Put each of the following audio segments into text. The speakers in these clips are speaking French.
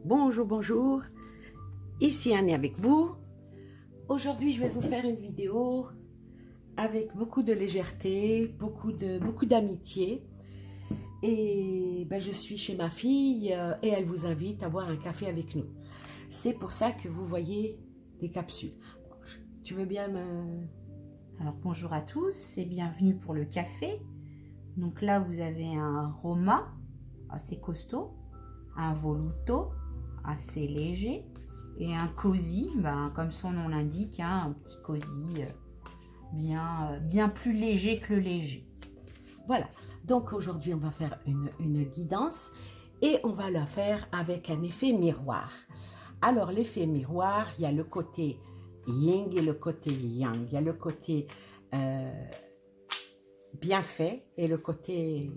Bonjour, bonjour, ici Annie avec vous. Aujourd'hui, je vais vous faire une vidéo avec beaucoup de légèreté, beaucoup d'amitié. Et je suis chez ma fille et elle vous invite à boire un café avec nous. C'est pour ça que vous voyez des capsules. Tu veux bien me... Alors bonjour à tous et bienvenue pour le café. Donc là vous avez un Roma assez costaud, un Voluto assez léger et un Cosy, comme son nom l'indique, un petit Cosy bien plus léger que le léger. Voilà, donc aujourd'hui on va faire une guidance et on va la faire avec un effet miroir. Alors l'effet miroir, il y a le côté yin et le côté yang. Il y a le côté bien fait et le côté,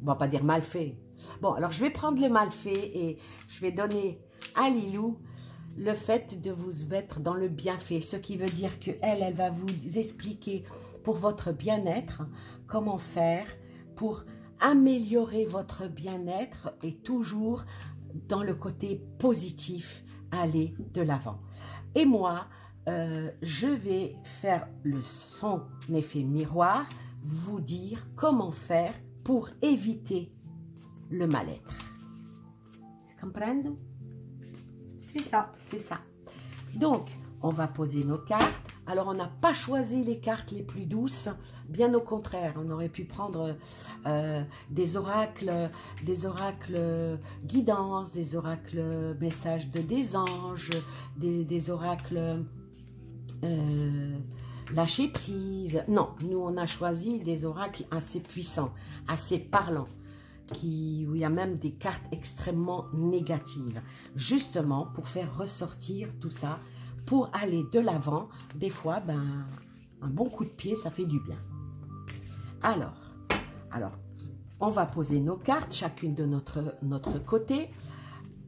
on va pas dire mal fait. Bon, alors je vais prendre le mal fait et je vais donner à Lilou le fait de vous mettre dans le bien fait. Ce qui veut dire qu'elle va vous expliquer pour votre bien-être comment faire pour améliorer votre bien-être et toujours dans le côté positif, aller de l'avant. Et moi, je vais faire son effet miroir, vous dire comment faire pour éviter le mal-être. Comprendo? C'est ça. C'est ça. Donc, on va poser nos cartes. Alors, on n'a pas choisi les cartes les plus douces. Bien au contraire, on aurait pu prendre des oracles guidance, des oracles messages des anges, des oracles lâcher prise. Non, nous, on a choisi des oracles assez puissants, assez parlants, où il y a même des cartes extrêmement négatives, justement pour faire ressortir tout ça, pour aller de l'avant. Des fois, un bon coup de pied, ça fait du bien. Alors, on va poser nos cartes, chacune de notre côté,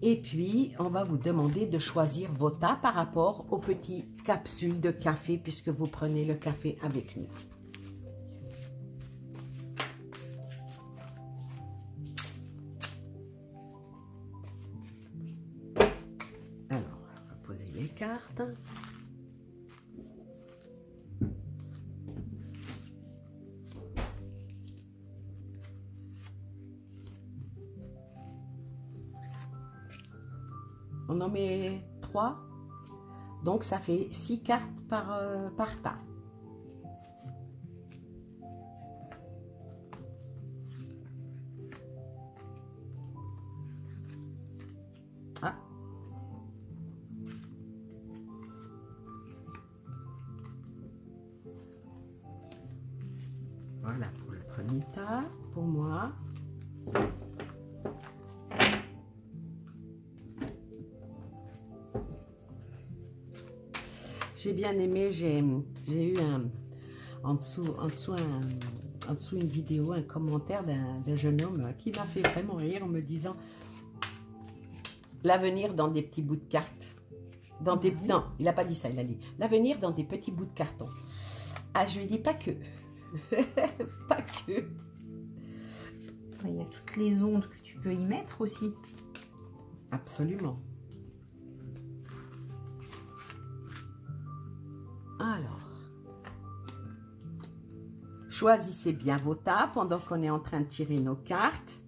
et puis on va vous demander de choisir vos tas par rapport aux petites capsules de café, puisque vous prenez le café avec nous. Les cartes. On en met 3. Donc ça fait 6 cartes par tas. Ah. Voilà pour le premier tas, pour moi. J'ai bien aimé, j'ai eu en dessous une vidéo, un commentaire d'un jeune homme qui m'a fait vraiment rire en me disant l'avenir dans des petits bouts de cartes. Non, il n'a pas dit ça, il a dit l'avenir dans des petits bouts de carton. Ah, je lui dis pas que. Pas que. Il y a toutes les ondes que tu peux y mettre aussi. Absolument. Alors, choisissez bien vos tas pendant qu'on est en train de tirer nos cartes.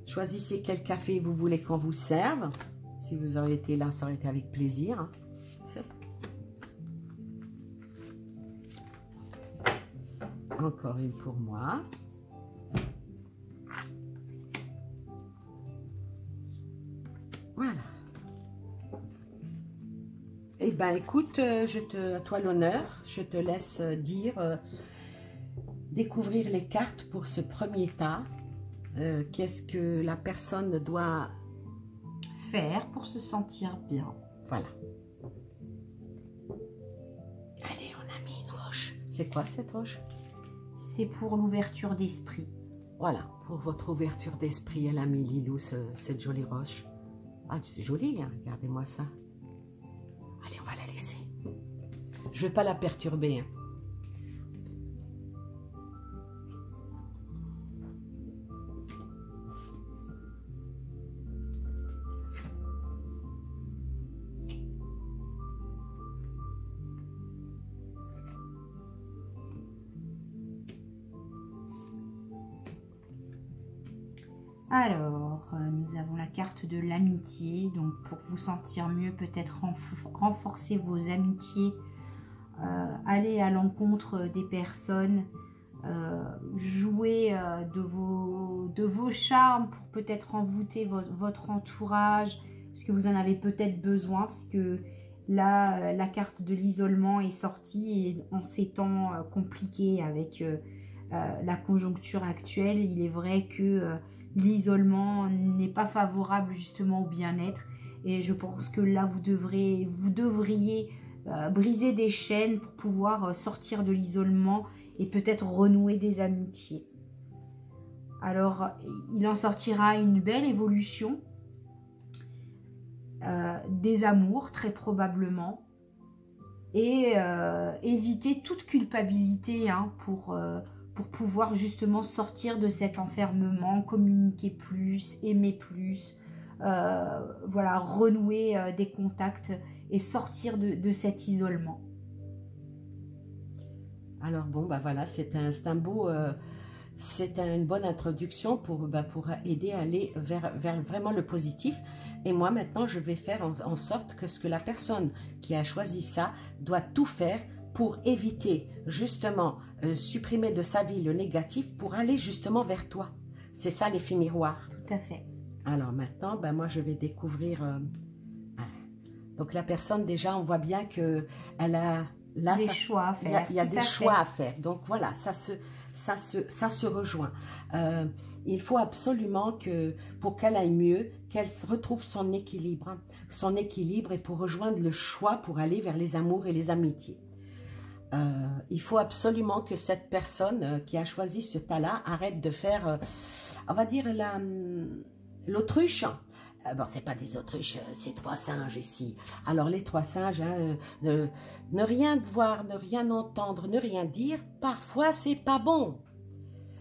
Choisissez quel café vous voulez qu'on vous serve. Si vous auriez été là, ça aurait été avec plaisir. Encore une pour moi. Voilà. Eh bien, écoute, à toi l'honneur. Je te laisse découvrir les cartes pour ce premier tas. Qu'est-ce que la personne doit faire pour se sentir bien. Voilà. Allez, on a mis une roche. C'est quoi cette roche? C'est pour l'ouverture d'esprit. Voilà, pour votre ouverture d'esprit, elle a mis Lilou cette jolie roche. Ah, c'est joli, hein? Regardez-moi ça. Allez, on va la laisser. Je ne vais pas la perturber. Hein. Alors, nous avons la carte de l'amitié. Donc, pour vous sentir mieux, peut-être renforcer vos amitiés, aller à l'encontre des personnes, jouer de vos charmes pour peut-être envoûter votre entourage, parce que vous en avez peut-être besoin, parce que là, la carte de l'isolement est sortie et en ces temps compliqués avec la conjoncture actuelle, il est vrai que l'isolement n'est pas favorable justement au bien-être, et je pense que là vous devriez briser des chaînes pour pouvoir sortir de l'isolement et peut-être renouer des amitiés. Alors il en sortira une belle évolution, des amours très probablement, et éviter toute culpabilité pour pouvoir justement sortir de cet enfermement, communiquer plus, aimer plus, voilà, renouer des contacts et sortir de cet isolement. Alors bon, bah voilà, c'est un beau, c'est une bonne introduction pour aider à aller vers vraiment le positif. Et moi maintenant, je vais faire en sorte que la personne qui a choisi ça doit tout faire pour éviter justement supprimer de sa vie le négatif pour aller justement vers toi. C'est ça l'effet miroir. Tout à fait. Alors maintenant, moi je vais découvrir. Donc la personne, déjà, on voit bien que elle a là des choix à faire. Il y a des choix à faire. Donc voilà, ça se rejoint. Il faut absolument que pour qu'elle aille mieux, qu'elle retrouve son équilibre et pour rejoindre le choix pour aller vers les amours et les amitiés. Il faut absolument que cette personne qui a choisi ce tas-là arrête de faire, on va dire, l'autruche. Bon, c'est pas des autruches, c'est 3 singes ici. Alors les 3 singes, ne rien voir, ne rien entendre, ne rien dire, parfois c'est pas bon.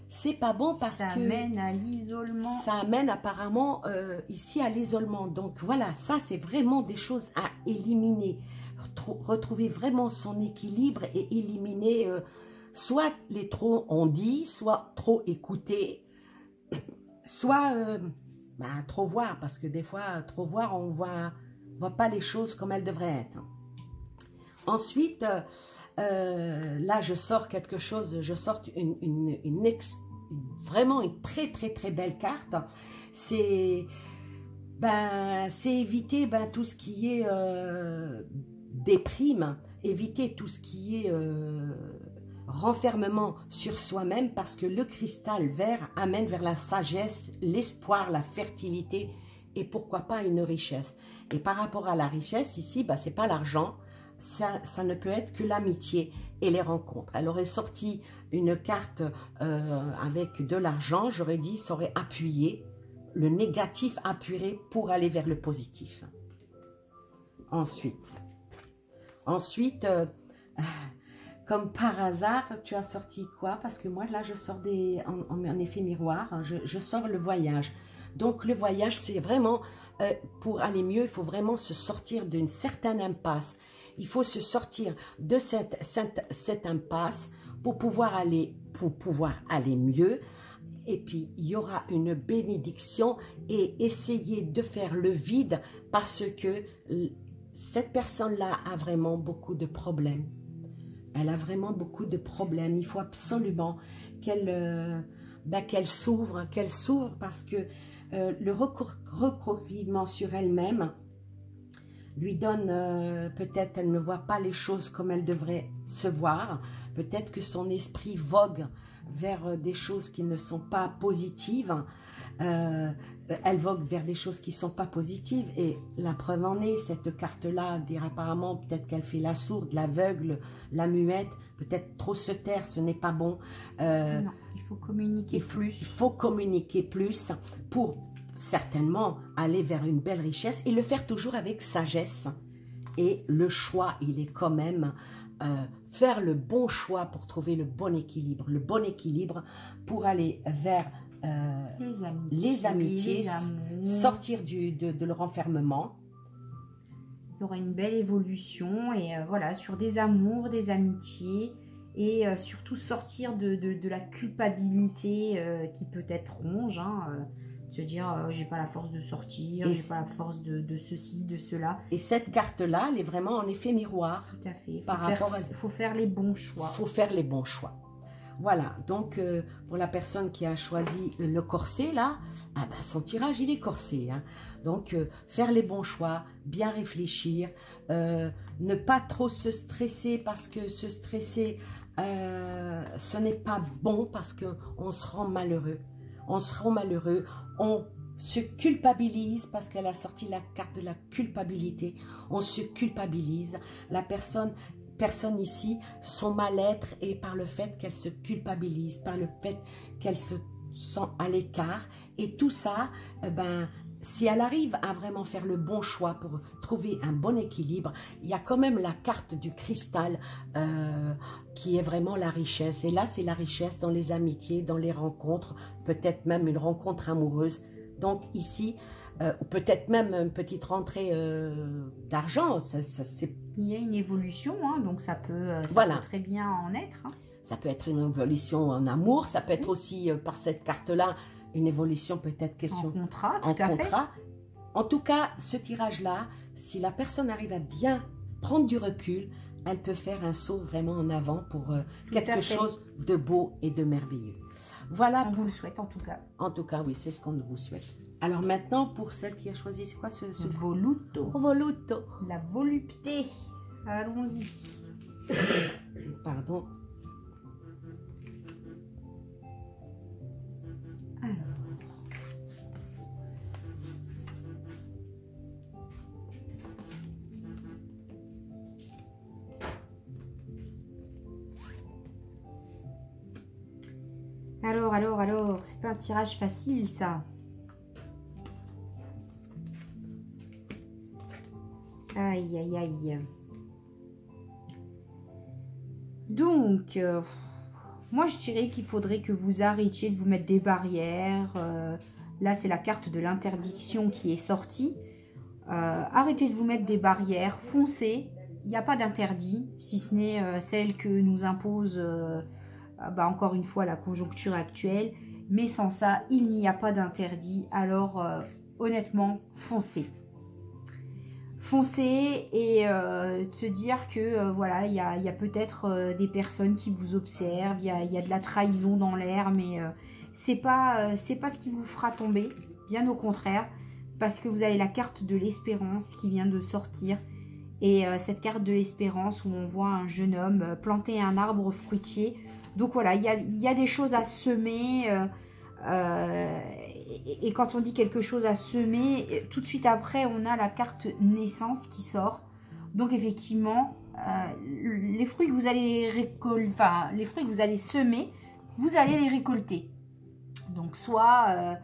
C'est pas bon parce que ça amène à l'isolement. Ça amène apparemment ici à l'isolement. Donc voilà, ça c'est vraiment des choses à éliminer. Retrouver vraiment son équilibre et éliminer soit les trop on dit, soit trop écouter, soit trop voir, parce que des fois trop voir, on voit pas les choses comme elles devraient être. Ensuite, là je sors quelque chose, je sors vraiment une très très très belle carte. C'est éviter tout ce qui est déprime, éviter tout ce qui est renfermement sur soi-même, parce que le cristal vert amène vers la sagesse, l'espoir, la fertilité et pourquoi pas une richesse. Et par rapport à la richesse, ici, c'est pas l'argent, ça ne peut être que l'amitié et les rencontres. Elle aurait sorti une carte avec de l'argent, j'aurais dit, ça aurait appuyé, le négatif appuierait pour aller vers le positif. Ensuite, comme par hasard, tu as sorti quoi? Parce que moi, là, je sors en effet miroir, je sors le voyage. Donc, le voyage, c'est vraiment, pour aller mieux, il faut vraiment se sortir d'une certaine impasse. Il faut se sortir de cette impasse pour pouvoir aller mieux. Et puis, il y aura une bénédiction et essayer de faire le vide parce que cette personne-là a vraiment beaucoup de problèmes. Elle a vraiment beaucoup de problèmes. Il faut absolument qu'elle s'ouvre parce que le recroquevillement sur elle-même lui donne, peut-être elle ne voit pas les choses comme elle devrait se voir. Peut-être que son esprit vogue vers des choses qui ne sont pas positives. Elle vogue vers des choses qui ne sont pas positives. Et la preuve en est, cette carte-là, dire apparemment, peut-être qu'elle fait la sourde, l'aveugle, la muette. Peut-être trop se taire, ce n'est pas bon. Non, il faut communiquer plus. Il faut communiquer plus pour certainement aller vers une belle richesse et le faire toujours avec sagesse. Et le choix, il est quand même faire le bon choix pour trouver le bon équilibre pour aller vers les amitiés, sortir de le renfermement. Il y aura une belle évolution et voilà, sur des amours, des amitiés et surtout sortir de la culpabilité qui peut être ronge, Se dire, j'ai pas la force de sortir, j'ai pas la force de ceci, de cela. Et cette carte-là, elle est vraiment en effet miroir. Tout à fait. Il faut faire les bons choix. Il faut faire les bons choix. Voilà, donc pour la personne qui a choisi le corset, là, ah ben, son tirage, il est corsé. Hein. Donc, faire les bons choix, bien réfléchir, ne pas trop se stresser parce que se stresser, ce n'est pas bon parce qu'on se rend malheureux. On se rend malheureux, on se culpabilise parce qu'elle a sorti la carte de la culpabilité. On se culpabilise. La personne ici, son mal-être est par le fait qu'elle se culpabilise, par le fait qu'elle se sent à l'écart. Et tout ça, ben, si elle arrive à vraiment faire le bon choix pour trouver un bon équilibre, il y a quand même la carte du cristal qui est vraiment la richesse. Et là, c'est la richesse dans les amitiés, dans les rencontres, peut-être même une rencontre amoureuse. Donc ici, peut-être même une petite rentrée d'argent. Il y a une évolution, hein, donc ça peut très bien en être. Hein. Ça peut être une évolution en amour, ça peut être aussi par cette carte-là, une évolution peut-être question en contrat, tout à fait. En tout cas, ce tirage-là, si la personne arrive à bien prendre du recul, elle peut faire un saut vraiment en avant pour quelque chose de beau et de merveilleux. Voilà. On vous le souhaite en tout cas. En tout cas, oui, c'est ce qu'on vous souhaite. Alors maintenant, pour celle qui a choisi, c'est quoi ce voluto. Voluto. La volupté. Allons-y. Pardon. Alors, c'est pas un tirage facile ça. Aïe, aïe, aïe. Donc, moi je dirais qu'il faudrait que vous arrêtiez de vous mettre des barrières. Là, c'est la carte de l'interdiction qui est sortie. Arrêtez de vous mettre des barrières, foncez. Il n'y a pas d'interdit, si ce n'est celle que nous impose... encore une fois la conjoncture actuelle, mais sans ça il n'y a pas d'interdit. Alors honnêtement, foncez et se dire que voilà, il y a peut-être des personnes qui vous observent, il y a de la trahison dans l'air, mais c'est pas ce qui vous fera tomber, bien au contraire, parce que vous avez la carte de l'espérance qui vient de sortir. Et cette carte de l'espérance où on voit un jeune homme planter un arbre fruitier. Donc voilà, il y a des choses à semer. Et quand on dit quelque chose à semer, tout de suite après, on a la carte naissance qui sort. Donc effectivement, les fruits que vous allez les fruits que vous allez semer, vous allez les récolter. Donc soit,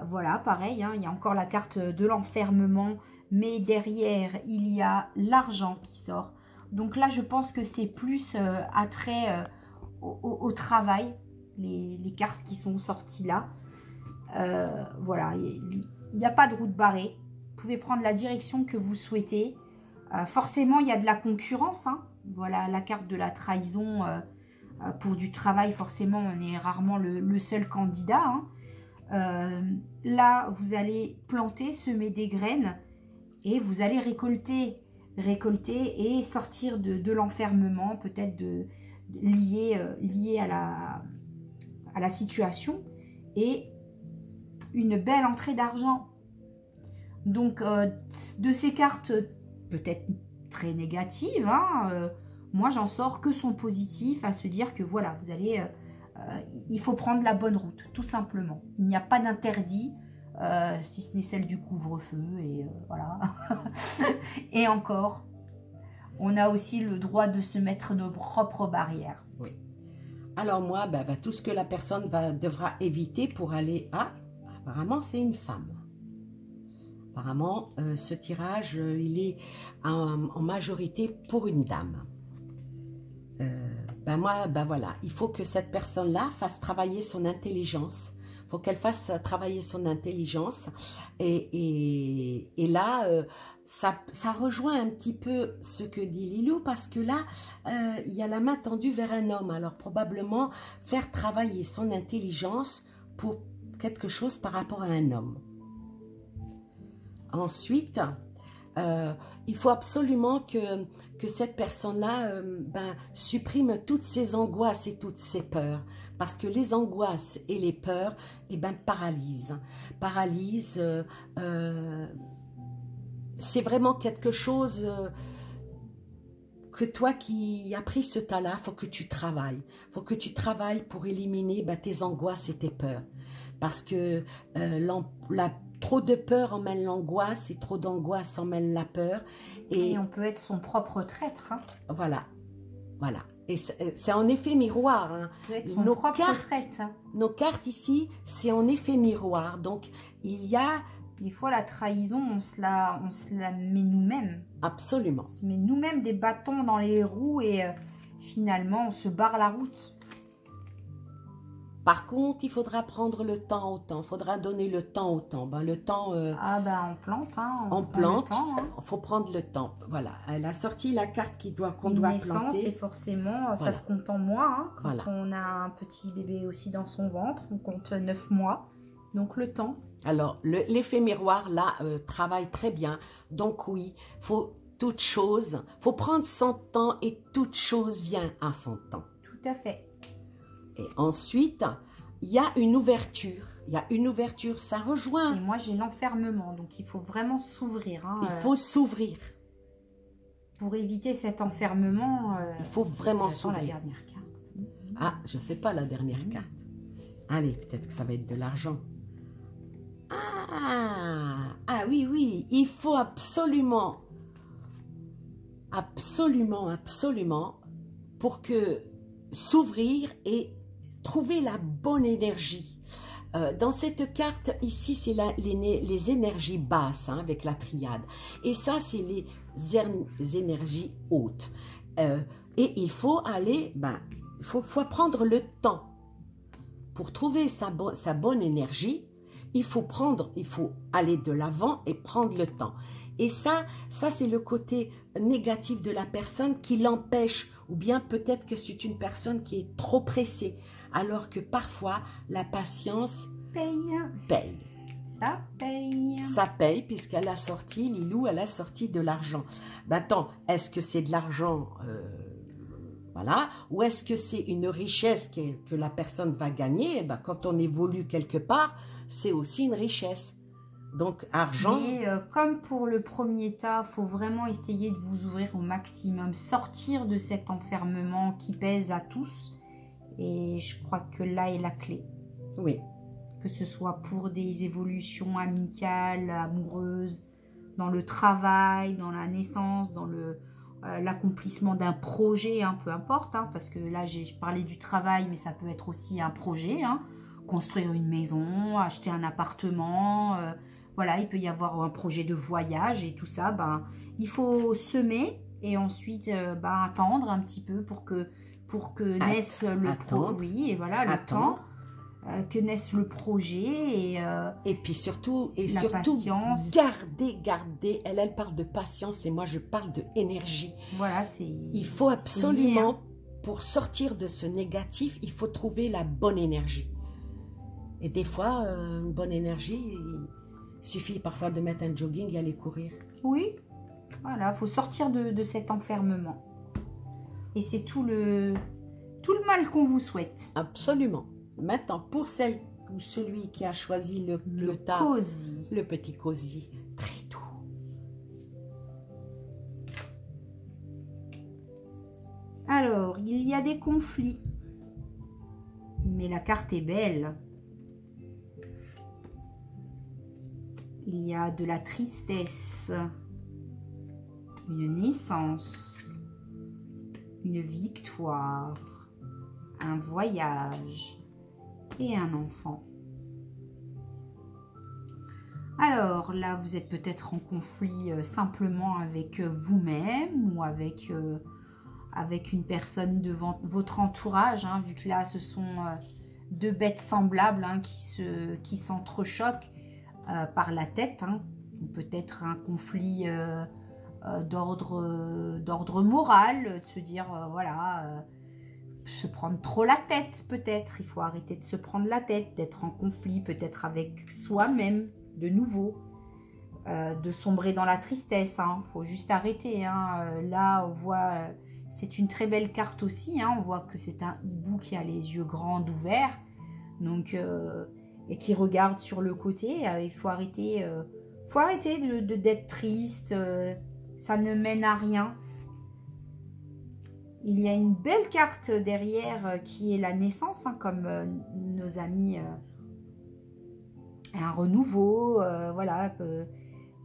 voilà, pareil, hein, il y a encore la carte de l'enfermement, mais derrière, il y a l'argent qui sort. Donc là, je pense que c'est plus attrait au travail, les cartes qui sont sorties là. Voilà, il n'y a pas de route barrée. Vous pouvez prendre la direction que vous souhaitez. Forcément, il y a de la concurrence. Hein. Voilà, la carte de la trahison pour du travail, forcément, on est rarement le seul candidat. Hein. Là, vous allez planter, semer des graines et vous allez récolter et sortir de l'enfermement, peut-être lié à la situation, et une belle entrée d'argent. Donc, de ces cartes peut-être très négatives, hein, moi j'en sors que son positif, à se dire que voilà, vous allez, il faut prendre la bonne route, tout simplement. Il n'y a pas d'interdit, si ce n'est celle du couvre-feu, et voilà. Et encore, on a aussi le droit de se mettre nos propres barrières. Oui. Alors moi, tout ce que la personne devra éviter pour aller à... Apparemment, c'est une femme. Apparemment, ce tirage, il est en majorité pour une dame. Voilà, il faut que cette personne-là fasse travailler son intelligence. Il faut qu'elle fasse travailler son intelligence. Et là, ça rejoint un petit peu ce que dit Lilou, parce que là, il y a la main tendue vers un homme. Alors probablement, faire travailler son intelligence pour quelque chose par rapport à un homme. Ensuite, il faut absolument que cette personne-là supprime toutes ses angoisses et toutes ses peurs. Parce que les angoisses et les peurs, paralysent. C'est vraiment quelque chose que toi qui as pris ce tas-là, il faut que tu travailles. Il faut que tu travailles pour éliminer tes angoisses et tes peurs. Parce que trop de peur emmène l'angoisse et trop d'angoisse emmène la peur. Et on peut être son propre traître. Hein. Voilà, voilà. Et c'est en effet miroir. Hein. On peut être son propre traître. Nos cartes ici, c'est en effet miroir. Donc, il y a... Des fois, la trahison, on se la met nous-mêmes. Absolument. On se met nous-mêmes des bâtons dans les roues et finalement, on se barre la route. Par contre, il faudra prendre le temps au temps. Il faudra donner le temps au temps. Le temps... on plante. Hein, on plante. Il faut prendre le temps. Voilà. Elle a sorti la carte qu'on doit planter. Naissance, et forcément, ça se compte en mois. Hein, quand voilà. on a un petit bébé aussi dans son ventre, on compte 9 mois. Donc, le temps. Alors, l'effet miroir, là, travaille très bien. Donc, oui, faut prendre son temps et toute chose vient à son temps. Tout à fait. Et ensuite, il y a une ouverture. Il y a une ouverture, ça rejoint. Et moi, j'ai l'enfermement, donc il faut vraiment s'ouvrir. Hein, il faut s'ouvrir. Pour éviter cet enfermement. Il faut vraiment s'ouvrir. La dernière carte. Ah, je ne sais pas la dernière carte. Allez, peut-être que ça va être de l'argent. Ah oui, il faut absolument, pour que s'ouvrir et trouver la bonne énergie. Dans cette carte, ici, c'est les énergies basses, hein, avec la triade. Et ça, c'est les énergies hautes. Et il faut aller, il faut prendre le temps. Pour trouver sa bonne énergie, il faut aller de l'avant et prendre le temps. Et ça c'est le côté négatif de la personne qui l'empêche, ou bien peut-être que c'est une personne qui est trop pressée, alors que parfois la patience paye. Ça paye. Ça paye puisqu'elle a sorti, Lilou, elle a sorti de l'argent. Attends, est-ce que c'est de l'argent voilà, ou est-ce que c'est une richesse que la personne va gagner? Quand on évolue quelque part, c'est aussi une richesse. Donc, argent... Mais comme pour le premier tas, il faut vraiment essayer de vous ouvrir au maximum, sortir de cet enfermement qui pèse à tous. Et je crois que là est la clé. Oui. Que ce soit pour des évolutions amicales, amoureuses, dans le travail, dans la naissance, dans l'accomplissement d'un projet, hein, peu importe, hein, parce que là j'ai parlé du travail, mais ça peut être aussi un projet, hein, construire une maison, acheter un appartement, voilà, il peut y avoir un projet de voyage et tout ça, il faut semer et ensuite attendre un petit peu pour que naisse le projet, et voilà, le temps. Que naisse le projet et puis surtout patience. Garder, elle parle de patience et moi je parle de énergie. Voilà, il faut absolument, pour sortir de ce négatif, il faut trouver la bonne énergie. Et des fois, une bonne énergie, il suffit parfois de mettre un jogging et aller courir. Oui, voilà, il faut sortir de cet enfermement. Et c'est tout le mal qu'on vous souhaite. Absolument. Maintenant, pour celle ou celui qui a choisi le tas, le petit cosy, très doux. Alors, il y a des conflits, mais la carte est belle. Il y a de la tristesse, une naissance, une victoire, un voyage et un enfant. Alors là, vous êtes peut-être en conflit simplement avec vous-même ou avec une personne de votre entourage, hein, vu que là, ce sont deux bêtes semblables, hein, qui s'entrechoquent par la tête, hein, ou peut-être un conflit d'ordre moral, de se dire, voilà... se prendre trop la tête peut-être. Il faut arrêter de se prendre la tête, d'être en conflit peut-être avec soi-même de nouveau. De sombrer dans la tristesse, hein. Faut juste arrêter, hein. Là on voit, c'est une très belle carte aussi, hein. On voit que c'est un hibou qui a les yeux grands ouverts, donc et qui regarde sur le côté. Il faut arrêter d'être triste, ça ne mène à rien. Il y a une belle carte derrière qui est la naissance, hein, comme nos amis, un renouveau, voilà.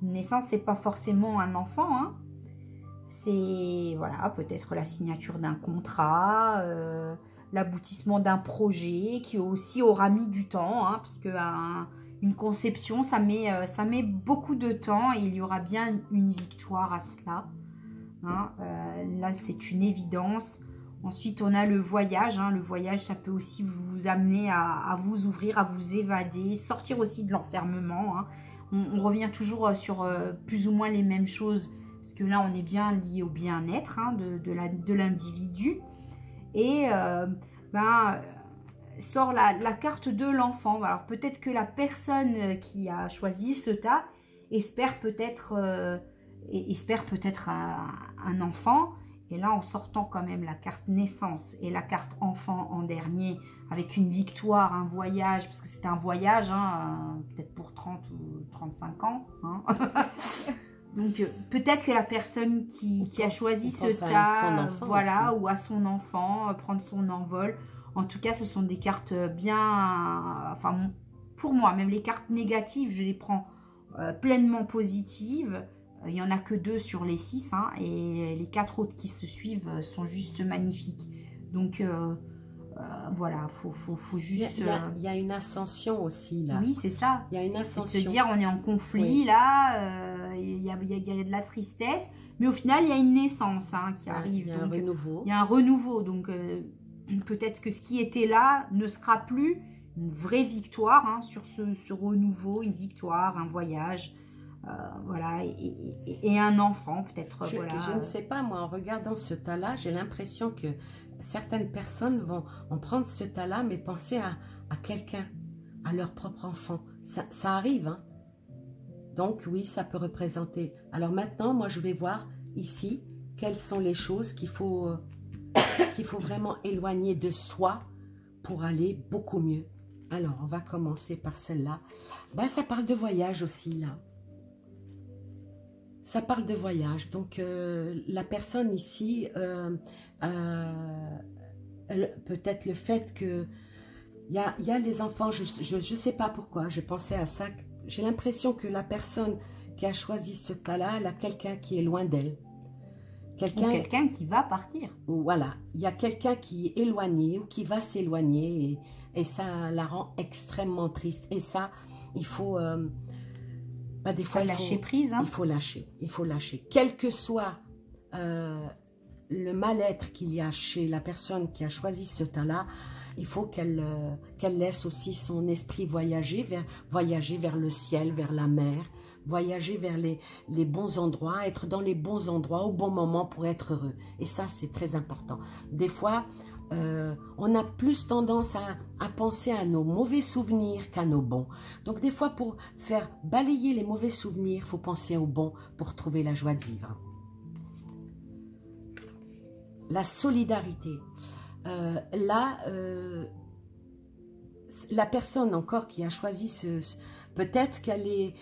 Une naissance, c'est pas forcément un enfant, hein. C'est, voilà, peut-être la signature d'un contrat, l'aboutissement d'un projet qui aussi aura mis du temps, hein, parce que une conception, ça met beaucoup de temps et il y aura bien une victoire à cela, hein. Là, c'est une évidence. Ensuite, on a le voyage, hein. Le voyage, ça peut aussi vous amener à vous ouvrir, à vous évader, sortir aussi de l'enfermement, hein. On revient toujours sur plus ou moins les mêmes choses, parce que là, on est bien lié au bien-être, hein, de l'individu. Et sort la carte de l'enfant. Alors, peut-être que la personne qui a choisi ce tas espère peut-être un enfant. Et là, en sortant quand même la carte naissance et la carte enfant en dernier, avec une victoire, un voyage, parce que c'est un voyage, hein, peut-être pour 30 ou 35 ans. Hein. Donc, peut-être que la personne qui a choisi ce tas, voilà, ou à son enfant, prendre son envol. En tout cas, ce sont des cartes bien... Enfin, pour moi, même les cartes négatives, je les prends pleinement positives. Il n'y en a que 2 sur les 6, hein, et les 4 autres qui se suivent sont juste magnifiques. Donc, voilà, faut juste... Il y a une ascension aussi, là. Oui, c'est ça. Il y a une ascension. C'est de se dire, on est en conflit, oui. Là, il y a de la tristesse, mais au final, il y a une naissance, hein, qui arrive. Il y a un renouveau. Il y a un renouveau, donc peut-être que ce qui était là ne sera plus une vraie victoire, hein, sur ce renouveau, une victoire, un voyage. Voilà, et un enfant peut-être. Voilà. Je ne sais pas, moi, en regardant ce tas-là, j'ai l'impression que certaines personnes vont prendre ce tas-là, mais penser à quelqu'un, à leur propre enfant. Ça arrive, hein. Donc oui, ça peut représenter. Alors maintenant, moi, je vais voir ici quelles sont les choses qu'il faut vraiment éloigner de soi pour aller beaucoup mieux. Alors, on va commencer par celle-là. Ben, ça parle de voyage aussi, là. Ça parle de voyage, donc la personne ici, peut-être le fait que il y a les enfants, je sais pas pourquoi, je pensais à ça, j'ai l'impression que la personne qui a choisi ce tas-là, elle a quelqu'un qui est loin d'elle. Quelqu'un qui va partir. Voilà, il y a quelqu'un qui est éloigné ou qui va s'éloigner et ça la rend extrêmement triste. Et ça, il faut... des fois, lâcher prise. Hein. Il faut lâcher. Quel que soit le mal-être qu'il y a chez la personne qui a choisi ce tas-là, il faut qu'elle laisse aussi son esprit voyager vers le ciel, vers la mer, voyager vers les bons endroits, être dans les bons endroits au bon moment pour être heureux. Et ça, c'est très important. Des fois, on a plus tendance à penser à nos mauvais souvenirs qu'à nos bons. Donc des fois, pour faire balayer les mauvais souvenirs, il faut penser aux bons pour trouver la joie de vivre. La solidarité. Là, la personne encore qui a choisi peut-être qu'elle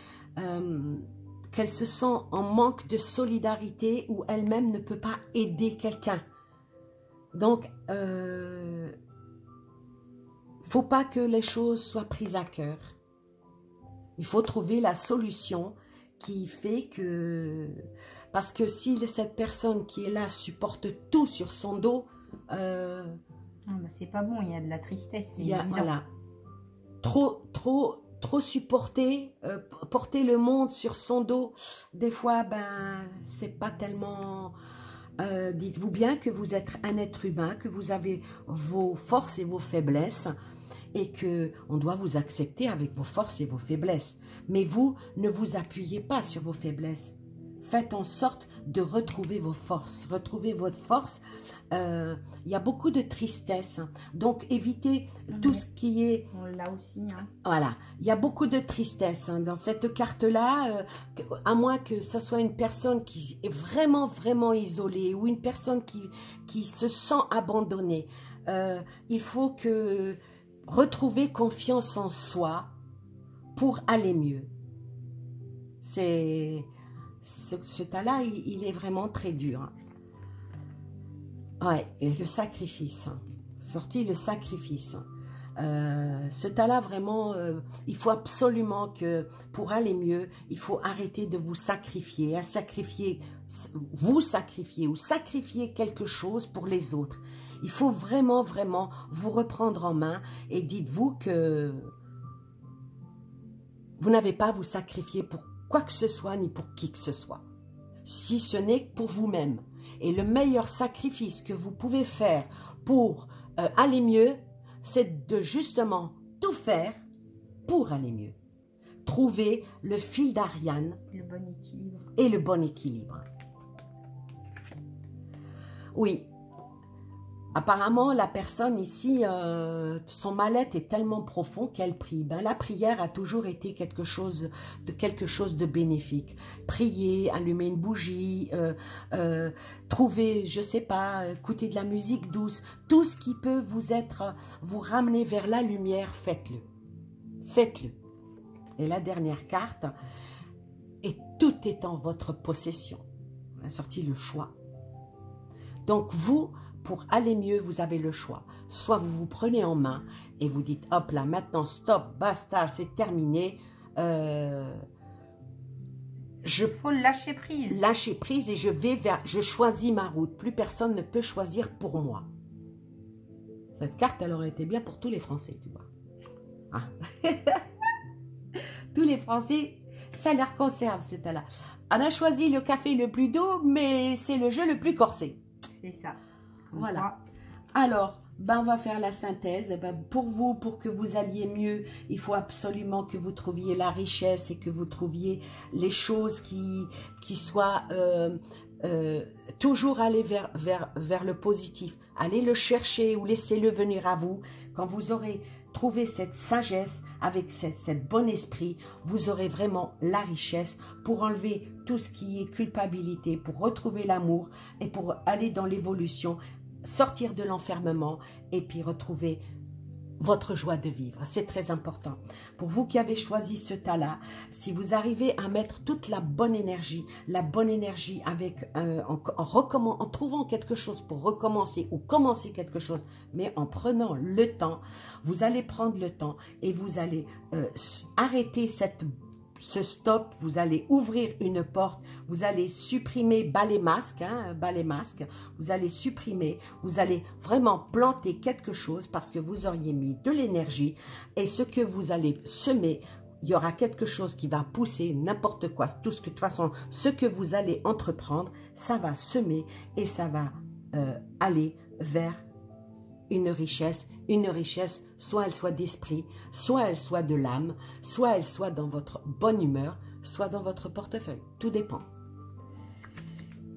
se sent en manque de solidarité ou elle-même ne peut pas aider quelqu'un. Donc, faut pas que les choses soient prises à cœur. Il faut trouver la solution qui fait que... Parce que si cette personne qui est là supporte tout sur son dos... c'est pas bon, il y a de la tristesse. Voilà. Trop supporter, porter le monde sur son dos, des fois, c'est pas tellement... dites-vous bien que vous êtes un être humain, que vous avez vos forces et vos faiblesses et qu'on doit vous accepter avec vos forces et vos faiblesses. Mais vous, ne vous appuyez pas sur vos faiblesses. faites en sorte de retrouver vos forces. Retrouvez votre force. Il y a beaucoup de tristesse. Hein. Donc, évitez tout ce qui est... On l'a aussi. Hein. Voilà. Il y a beaucoup de tristesse hein, dans cette carte-là. À moins que ce soit une personne qui est vraiment, vraiment isolée ou une personne qui se sent abandonnée. Il faut que retrouver confiance en soi pour aller mieux. Ce tas-là, il est vraiment très dur. Ouais, et le sacrifice. Hein. Sorti le sacrifice. Ce tas-là, vraiment, il faut absolument que, pour aller mieux, il faut arrêter de vous sacrifier, vous sacrifier ou sacrifier quelque chose pour les autres. Il faut vraiment, vraiment vous reprendre en main et dites-vous que vous n'avez pas à vous sacrifier pour quoi que ce soit ni pour qui que ce soit, si ce n'est que pour vous-même. Et le meilleur sacrifice que vous pouvez faire pour aller mieux, c'est de justement tout faire pour aller mieux. Trouver le fil d'Ariane Le bon équilibre. et le bon équilibre. Oui. Apparemment, la personne ici, son mal-être est tellement profond qu'elle prie. Ben, la prière a toujours été quelque chose de bénéfique. Prier, allumer une bougie, trouver, je sais pas, écouter de la musique douce, tout ce qui peut vous ramener vers la lumière, faites-le. Faites-le. Et la dernière carte, et tout est en votre possession. On a sorti le choix. Donc vous, pour aller mieux, vous avez le choix. Soit vous vous prenez en main et vous dites, hop là, maintenant, stop, basta, c'est terminé. Il faut lâcher prise. Lâcher prise et je choisis ma route. Plus personne ne peut choisir pour moi. Cette carte, elle aurait été bien pour tous les Français, tu vois. Hein? Tous les Français, ça leur concerne, ce tas-là. On a choisi le café le plus doux, mais c'est le jeu le plus corsé. C'est ça. Voilà. Alors, ben, on va faire la synthèse. Ben, pour vous, pour que vous alliez mieux, il faut absolument que vous trouviez la richesse et que vous trouviez les choses qui soient toujours aller vers le positif. Allez le chercher ou laissez-le venir à vous. Quand vous aurez trouvé cette sagesse avec cette bon esprit, vous aurez vraiment la richesse pour enlever tout ce qui est culpabilité, pour retrouver l'amour et pour aller dans l'évolution, sortir de l'enfermement et puis retrouver votre joie de vivre. C'est très important. Pour vous qui avez choisi ce tas-là, si vous arrivez à mettre toute la bonne énergie avec en trouvant quelque chose pour recommencer ou commencer quelque chose, mais en prenant le temps, vous allez prendre le temps et vous allez arrêter ce stop, vous allez ouvrir une porte, vous allez supprimer balai masque, vous allez supprimer, vous allez vraiment planter quelque chose parce que vous auriez mis de l'énergie et ce que vous allez semer, il y aura quelque chose qui va pousser, n'importe quoi, tout ce que de toute façon, ce que vous allez entreprendre, ça va semer et ça va aller vers une richesse, soit elle soit d'esprit, soit elle soit de l'âme, soit elle soit dans votre bonne humeur, soit dans votre portefeuille. Tout dépend.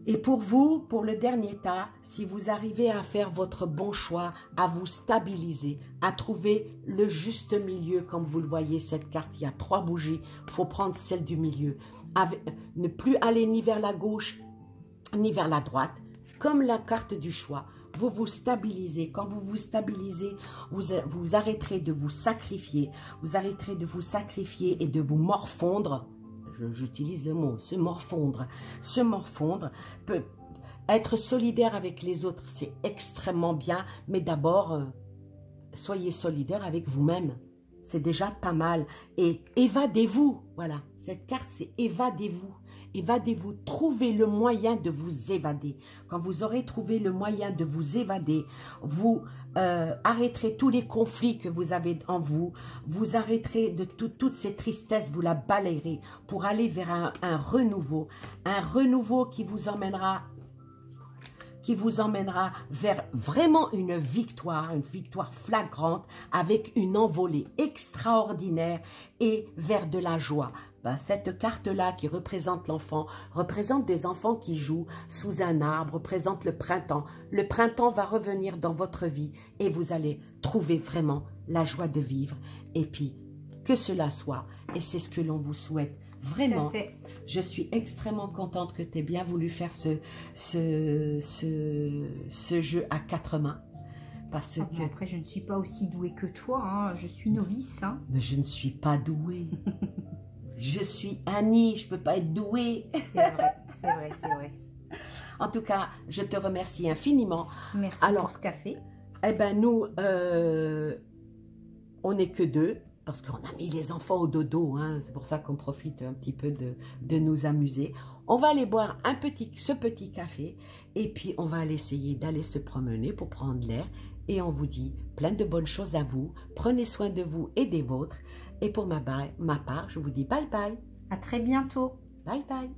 Et pour vous, pour le dernier tas, si vous arrivez à faire votre bon choix, à vous stabiliser, à trouver le juste milieu, comme vous le voyez, cette carte, il y a 3 bougies, il faut prendre celle du milieu. Ne plus aller ni vers la gauche, ni vers la droite, comme la carte du choix. Vous vous stabilisez. Quand vous vous stabilisez, vous arrêterez de vous sacrifier. Vous arrêterez de vous sacrifier et de vous morfondre. J'utilise le mot, se morfondre. Se morfondre peut être solidaire avec les autres, c'est extrêmement bien. Mais d'abord, soyez solidaire avec vous-même. C'est déjà pas mal. Et évadez-vous. Voilà, cette carte, c'est évadez-vous. Évadez-vous, trouvez le moyen de vous évader. Quand vous aurez trouvé le moyen de vous évader, vous arrêterez tous les conflits que vous avez en vous, vous arrêterez de toutes ces tristesses, vous la balayerez pour aller vers un renouveau qui vous emmènera vers vraiment une victoire flagrante avec une envolée extraordinaire et vers de la joie. ben, cette carte-là qui représente l'enfant, représente des enfants qui jouent sous un arbre, représente le printemps. Le printemps va revenir dans votre vie et vous allez trouver vraiment la joie de vivre. Et puis, que cela soit. Et c'est ce que l'on vous souhaite. Vraiment, je suis extrêmement contente que tu aies bien voulu faire ce jeu à 4 mains. Parce que... Après, je ne suis pas aussi douée que toi, hein. Je suis novice. Hein. Mais je ne suis pas douée. Je suis Annie, je ne peux pas être douée. C'est vrai, c'est vrai, c'est vrai. En tout cas, je te remercie infiniment. Merci pour ce café. Eh bien, nous, on n'est que 2. Parce qu'on a mis les enfants au dodo, hein, c'est pour ça qu'on profite un petit peu de nous amuser. On va aller boire ce petit café et puis on va aller essayer d'aller se promener pour prendre l'air. Et on vous dit plein de bonnes choses à vous. Prenez soin de vous et des vôtres. Et pour ma part, je vous dis bye bye. À très bientôt. Bye bye.